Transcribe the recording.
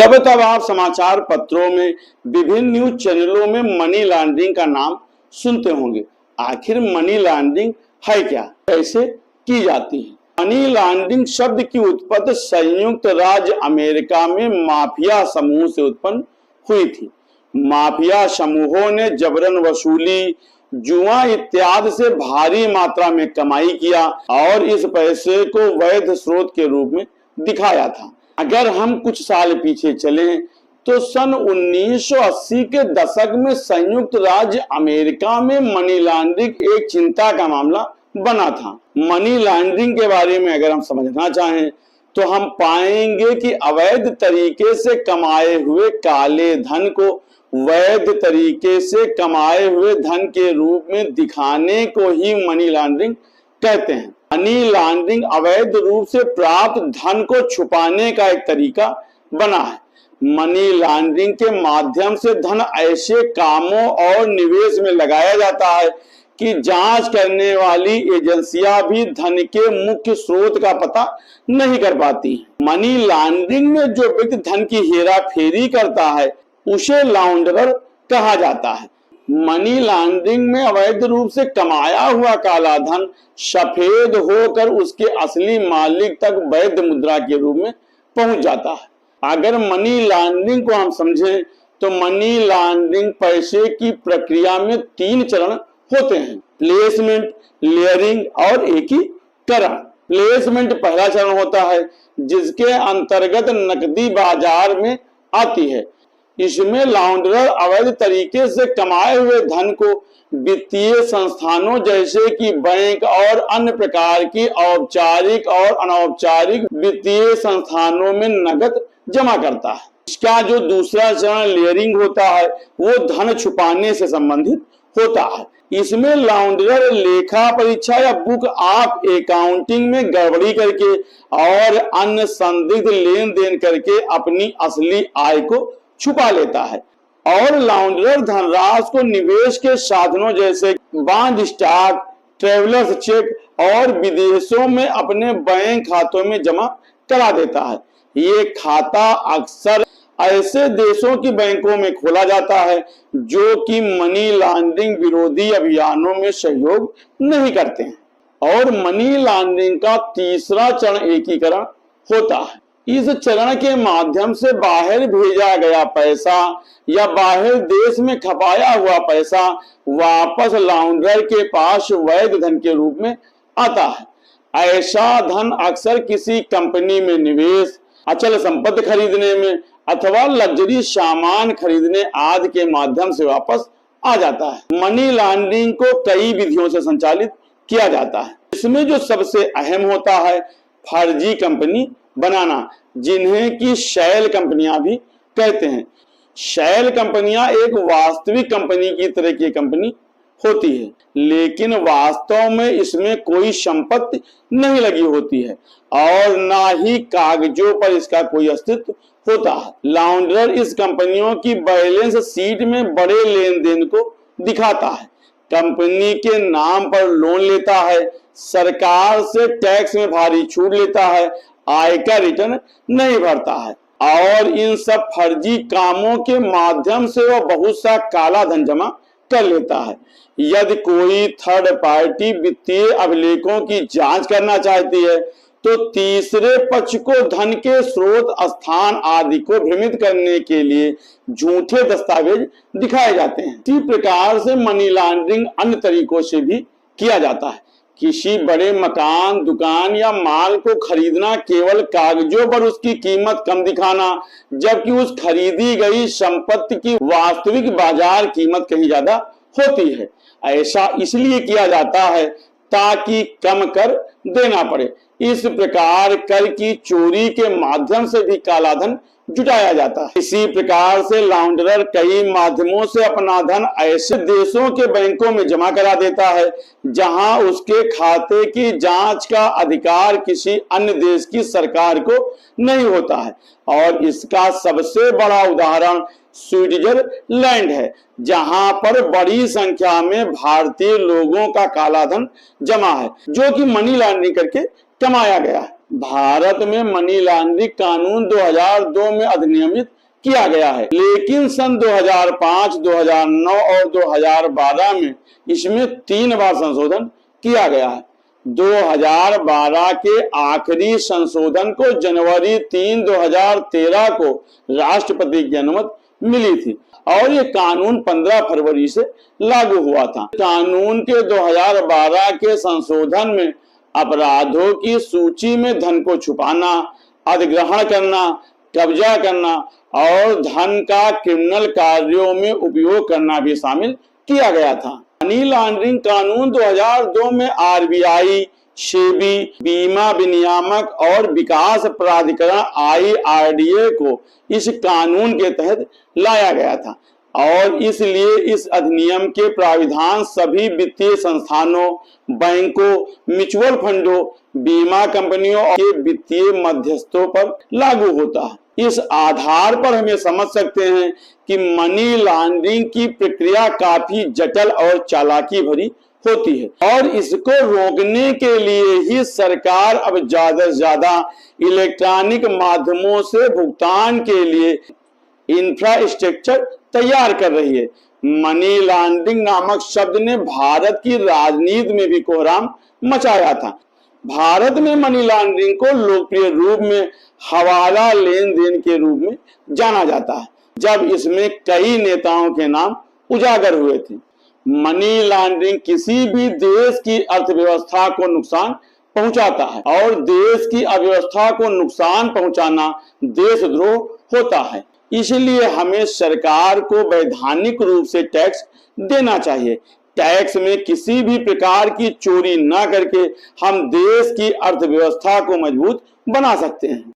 जब तब आप समाचार पत्रों में, विभिन्न न्यूज चैनलों में मनी लॉन्ड्रिंग का नाम सुनते होंगे। आखिर मनी लॉन्ड्रिंग है क्या, कैसे की जाती है? मनी लॉन्ड्रिंग शब्द की उत्पत्ति संयुक्त राज्य अमेरिका में माफिया समूह से उत्पन्न हुई थी। माफिया समूहों ने जबरन वसूली, जुआ इत्यादि से भारी मात्रा में कमाई किया और इस पैसे को वैध स्रोत के रूप में दिखाया था। अगर हम कुछ साल पीछे चलें तो सन 1980 के दशक में संयुक्त राज्य अमेरिका में मनी लॉन्ड्रिंग एक चिंता का मामला बना था। मनी लॉन्ड्रिंग के बारे में अगर हम समझना चाहें तो हम पाएंगे कि अवैध तरीके से कमाए हुए काले धन को वैध तरीके से कमाए हुए धन के रूप में दिखाने को ही मनी लॉन्ड्रिंग कहते हैं। मनी लॉन्ड्रिंग अवैध रूप से प्राप्त धन को छुपाने का एक तरीका बना है। मनी लॉन्ड्रिंग के माध्यम से धन ऐसे कामों और निवेश में लगाया जाता है कि जांच करने वाली एजेंसियां भी धन के मुख्य स्रोत का पता नहीं कर पाती। मनी लॉन्ड्रिंग में जो व्यक्ति धन की हेराफेरी करता है उसे लाउंडरर कहा जाता है। मनी लॉन्ड्रिंग में अवैध रूप से कमाया हुआ काला धन सफेद होकर उसके असली मालिक तक वैध मुद्रा के रूप में पहुंच जाता है। अगर मनी लॉन्ड्रिंग को हम समझें तो मनी लॉन्ड्रिंग पैसे की प्रक्रिया में 3 चरण होते हैं: प्लेसमेंट, लेयरिंग और एकीकरण। प्लेसमेंट पहला चरण होता है जिसके अंतर्गत नकदी बाजार में आती है। इसमें लाउंडरर अवैध तरीके से कमाए हुए धन को वित्तीय संस्थानों जैसे कि बैंक और अन्य प्रकार की औपचारिक और अनौपचारिक वित्तीय संस्थानों में नकद जमा करता है। इसका जो दूसरा चरण लेयरिंग होता है वो धन छुपाने से संबंधित होता है। इसमें लाउंडरर लेखा परीक्षा या बुक ऑफ अकाउंटिंग में गड़बड़ी करके और अन्य संदिग्ध लेन देन करके अपनी असली आय को छुपा लेता है। और लाउंडरर धनराशि को निवेश के साधनों जैसे बॉन्ड, स्टॉक, ट्रेवलर्स चेक और विदेशों में अपने बैंक खातों में जमा करा देता है। ये खाता अक्सर ऐसे देशों की बैंकों में खोला जाता है जो कि मनी लॉन्ड्रिंग विरोधी अभियानों में सहयोग नहीं करते हैं। और मनी लॉन्ड्रिंग का तीसरा चरण एकीकरण होता है। इस चरण के माध्यम से बाहर भेजा गया पैसा या बाहर देश में खपाया हुआ पैसा वापस लाउंडरर के पास वैध धन के रूप में आता है। ऐसा धन अक्सर किसी कंपनी में निवेश, अचल संपत्ति खरीदने में अथवा लग्जरी सामान खरीदने आदि के माध्यम से वापस आ जाता है। मनी लॉन्ड्रिंग को कई विधियों से संचालित किया जाता है। इसमें जो सबसे अहम होता है फर्जी कंपनी बनाना, जिन्हें की शैल कंपनियां भी कहते हैं। शैल कंपनियां एक वास्तविक कंपनी की तरह की कंपनी होती है, लेकिन वास्तव में इसमें कोई संपत्ति नहीं लगी होती है और ना ही कागजों पर इसका कोई अस्तित्व होता है। लाउंडरर इस कंपनियों की बैलेंस शीट में बड़े लेन देन को दिखाता है, कंपनी के नाम पर लोन लेता है, सरकार से टैक्स में भारी छूट लेता है, आयकर रिटर्न नहीं भरता है और इन सब फर्जी कामों के माध्यम से वह बहुत सा काला धन जमा कर लेता है। यदि कोई थर्ड पार्टी वित्तीय अभिलेखों की जांच करना चाहती है तो तीसरे पक्ष को धन के स्रोत, स्थान आदि को भ्रमित करने के लिए झूठे दस्तावेज दिखाए जाते हैं। इसी प्रकार से मनी लॉन्ड्रिंग अन्य तरीकों से भी किया जाता है। किसी बड़े मकान, दुकान या माल को खरीदना केवल कागजों पर उसकी कीमत कम दिखाना, जबकि उस खरीदी गई संपत्ति की वास्तविक बाजार कीमत कहीं ज्यादा होती है। ऐसा इसलिए किया जाता है ताकि कम कर देना पड़े। इस प्रकार कर की चोरी के माध्यम से भी काला धन जुटाया जाता है। इसी प्रकार से लाउंडरर कई माध्यमों से अपना धन ऐसे देशों के बैंकों में जमा करा देता है जहां उसके खाते की जांच का अधिकार किसी अन्य देश की सरकार को नहीं होता है। और इसका सबसे बड़ा उदाहरण स्विट्जरलैंड है, जहां पर बड़ी संख्या में भारतीय लोगों का काला धन जमा है जो कि मनी लॉन्ड्रिंग करके कमाया गया है। भारत में मनी लॉन्ड्रिंग कानून 2002 में अधिनियमित किया गया है, लेकिन सन 2005, 2009 और 2012 में इसमें 3 बार संशोधन किया गया है। 2012 के आखिरी संशोधन को जनवरी 3, 2013 को राष्ट्रपति की अनुमति मिली थी और ये कानून 15 फरवरी से लागू हुआ था। कानून के 2012 के संशोधन में अपराधों की सूची में धन को छुपाना, अधिग्रहण करना, कब्जा करना और धन का क्रिमिनल कार्यों में उपयोग करना भी शामिल किया गया था। मनी लॉन्ड्रिंग कानून 2002 में आरबीआई, सेबी, बीमा विनियामक और विकास प्राधिकरण IRDA को इस कानून के तहत लाया गया था और इसलिए इस अधिनियम के प्राविधान सभी वित्तीय संस्थानों, बैंकों, म्यूचुअल फंडों, बीमा कंपनियों के वित्तीय मध्यस्थों पर लागू होता है। इस आधार पर हमें समझ सकते हैं कि मनी लॉन्ड्रिंग की प्रक्रिया काफी जटिल और चालाकी भरी होती है और इसको रोकने के लिए ही सरकार अब ज्यादा से ज्यादा इलेक्ट्रॉनिक माध्यमों से भुगतान के लिए इंफ्रास्ट्रक्चर तैयार कर रही है। मनी लॉन्ड्रिंग नामक शब्द ने भारत की राजनीति में भी कोहराम मचाया था। भारत में मनी लॉन्ड्रिंग को लोकप्रिय रूप में हवाला लेन देन के रूप में जाना जाता है, जब इसमें कई नेताओं के नाम उजागर हुए थे। मनी लॉन्ड्रिंग किसी भी देश की अर्थव्यवस्था को नुकसान पहुंचाता है और देश की अर्थव्यवस्था को नुकसान पहुंचाना देशद्रोह होता है। इसलिए हमें सरकार को वैधानिक रूप से टैक्स देना चाहिए। टैक्स में किसी भी प्रकार की चोरी न करके हम देश की अर्थव्यवस्था को मजबूत बना सकते हैं।